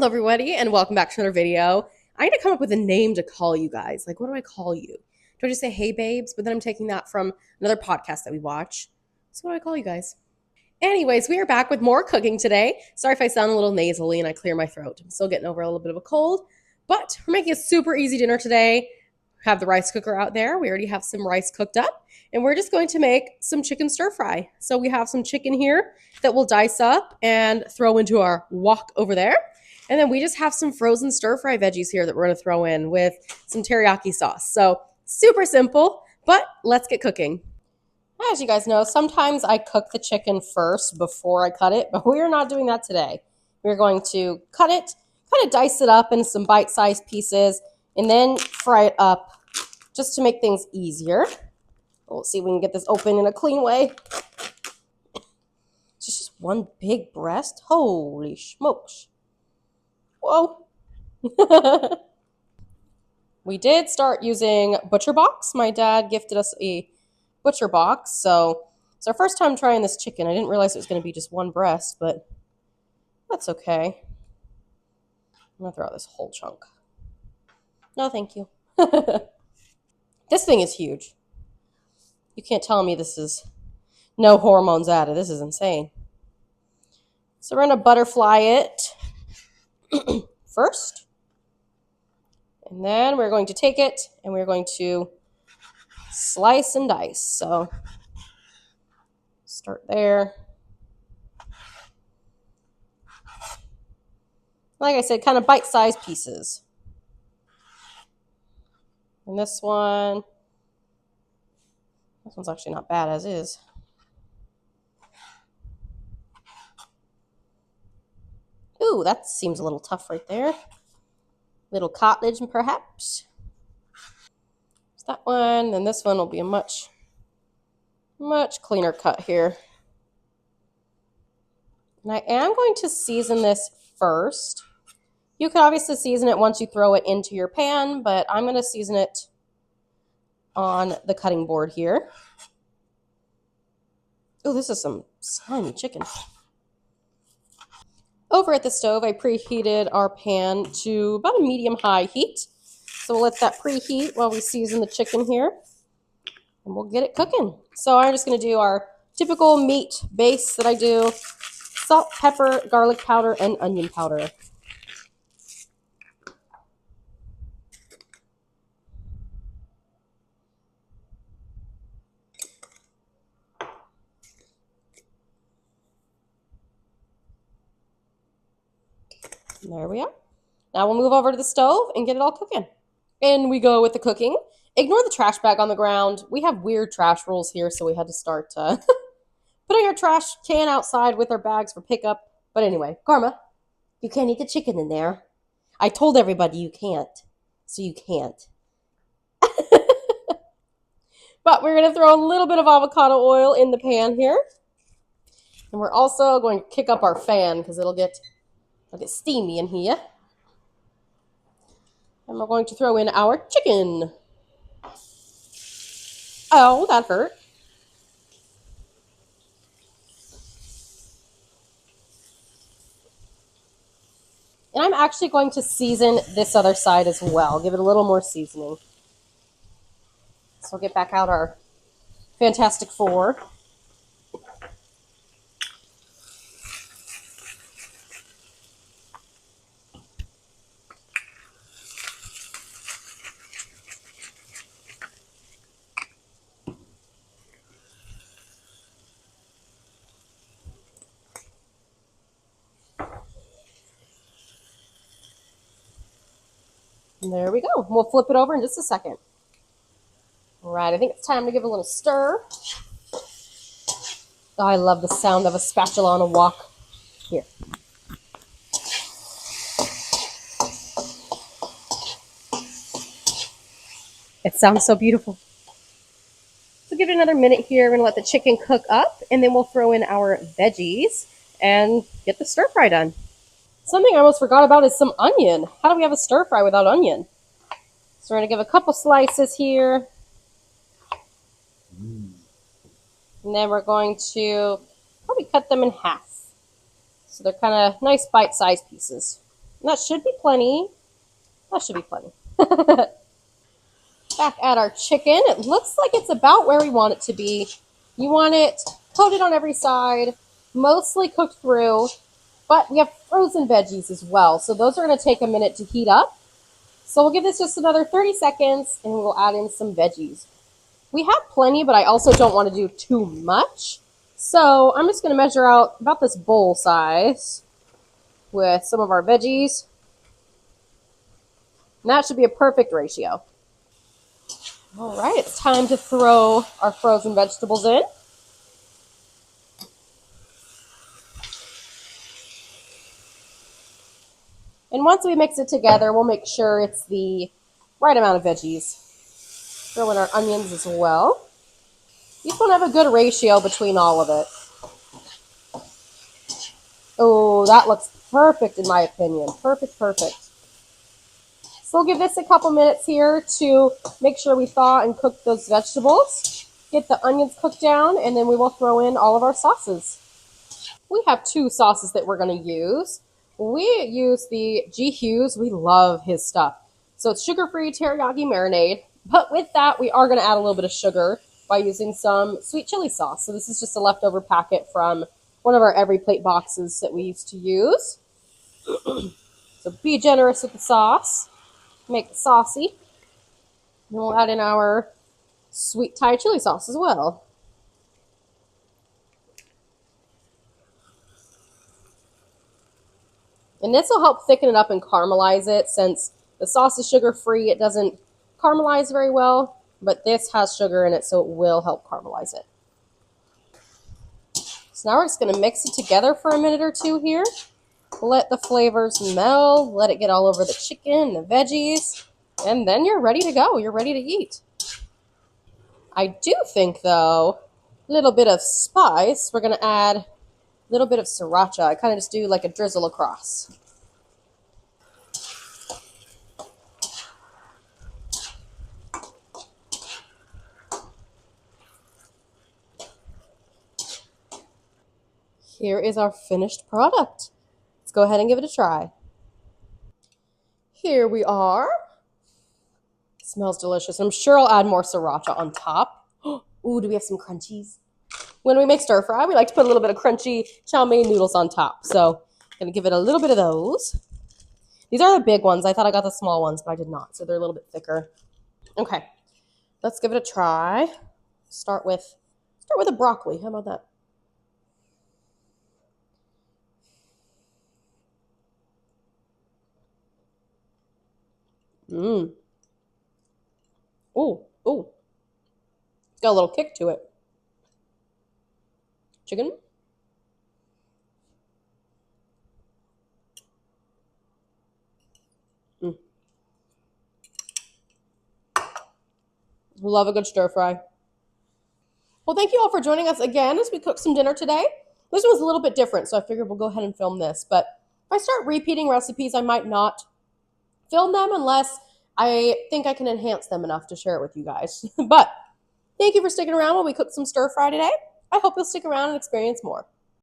Hello, everybody, and welcome back to another video. I need to come up with a name to call you guys. Like, what do I call you? Do I just say, hey, babes? But then I'm taking that from another podcast that we watch. So what do I call you guys? Anyways, we are back with more cooking today. Sorry if I sound a little nasally and I clear my throat. I'm still getting over a little bit of a cold. But we're making a super easy dinner today. Have the rice cooker out there. We already have some rice cooked up. And we're just going to make some chicken stir fry. So we have some chicken here that we'll dice up and throw into our wok over there. And then we just have some frozen stir fry veggies here that we're going to throw in with some teriyaki sauce. So super simple, but let's get cooking. As you guys know, sometimes I cook the chicken first before I cut it, but we're not doing that today. We're going to cut it, kind of dice it up into some bite-sized pieces, and then fry it up just to make things easier. We'll see if we can get this open in a clean way. It's just one big breast. Holy smokes. Whoa. We did start using Butcher Box. My dad gifted us a Butcher Box, so it's our first time trying this chicken. I didn't realize it was going to be just one breast, but that's okay. I'm going to throw out this whole chunk. No, thank you. This thing is huge. You can't tell me this is no hormones added. This is insane. So we're going to butterfly it first. And then we're going to take it and we're going to slice and dice. So start there. Like I said, kind of bite-sized pieces. And this one's actually not bad as is. Ooh, that seems a little tough right there. Little cottage, perhaps. There's that one. Then this one will be a much cleaner cut here. And I am going to season this first. You can obviously season it once you throw it into your pan, but I'm going to season it on the cutting board here. Oh, this is some slimy chicken. Over at the stove, I preheated our pan to about a medium-high heat. So we'll let that preheat while we season the chicken here. And we'll get it cooking. So I'm just going to do our typical meat base that I do. Salt, pepper, garlic powder, and onion powder. And there we are. Now we'll move over to the stove and get it all cooking. And we go with the cooking. Ignore the trash bag on the ground. We have weird trash rules here, so we had to start putting our trash can outside with our bags for pickup. But anyway, Karma, you can't eat the chicken in there. I told everybody you can't, so you can't. But we're going to throw a little bit of avocado oil in the pan here. And we're also going to kick up our fan because it'll get steamy in here. And we're going to throw in our chicken. Oh, that hurt. And I'm actually going to season this other side as well. Give it a little more seasoning. So we'll get back out our Fantastic Four. And there we go. We'll flip it over in just a second. All right, I think it's time to give a little stir. Oh, I love the sound of a spatula on a wok. Here. It sounds so beautiful. So give it another minute here. We're going to let the chicken cook up, and then we'll throw in our veggies and get the stir fry done. Something I almost forgot about is some onion. How do we have a stir fry without onion? So we're going to give a couple slices here. And then we're going to probably cut them in half. So they're kind of nice bite-sized pieces. And that should be plenty. That should be plenty. Back at our chicken. It looks like it's about where we want it to be. You want it coated on every side, mostly cooked through, but we have frozen veggies as well. So those are going to take a minute to heat up. So we'll give this just another 30 seconds and we'll add in some veggies. We have plenty, but I also don't want to do too much. So I'm just going to measure out about this bowl size with some of our veggies. And that should be a perfect ratio. All right, it's time to throw our frozen vegetables in. And once we mix it together, we'll make sure it's the right amount of veggies. Throw in our onions as well. You just want to have a good ratio between all of it. Oh, that looks perfect in my opinion. Perfect, perfect. So we'll give this a couple minutes here to make sure we thaw and cook those vegetables. Get the onions cooked down, and then we will throw in all of our sauces. We have two sauces that we're going to use. We use the G. Hughes. We love his stuff. So it's sugar-free teriyaki marinade. But with that, we are going to add a little bit of sugar by using some sweet chili sauce. So this is just a leftover packet from one of our Every Plate boxes that we used to use. So be generous with the sauce. Make it saucy. And we'll add in our sweet Thai chili sauce as well. And this will help thicken it up and caramelize it. Since the sauce is sugar-free, it doesn't caramelize very well, but this has sugar in it, so it will help caramelize it. So now we're just going to mix it together for a minute or two here. Let the flavors meld, let it get all over the chicken, the veggies, and then you're ready to go. You're ready to eat. I do think, though, a little bit of spice. We're going to add a little bit of sriracha. I kind of just do like a drizzle across. Here is our finished product. Let's go ahead and give it a try. Here we are. It smells delicious. I'm sure I'll add more sriracha on top. Ooh, do we have some crunchies? When we make stir fry, we like to put a little bit of crunchy chow mein noodles on top. So I'm going to give it a little bit of those. These are the big ones. I thought I got the small ones, but I did not. So they're a little bit thicker. Okay, let's give it a try. Start with a broccoli. How about that? Mmm. Ooh, ooh. It's got a little kick to it. Chicken. Mm. Love a good stir fry. Well, thank you all for joining us again as we cook some dinner today. This was a little bit different, so I figured we'll go ahead and film this. But if I start repeating recipes, I might not film them unless I think I can enhance them enough to share it with you guys. But thank you for sticking around while we cook some stir fry today. I hope you'll stick around and experience more.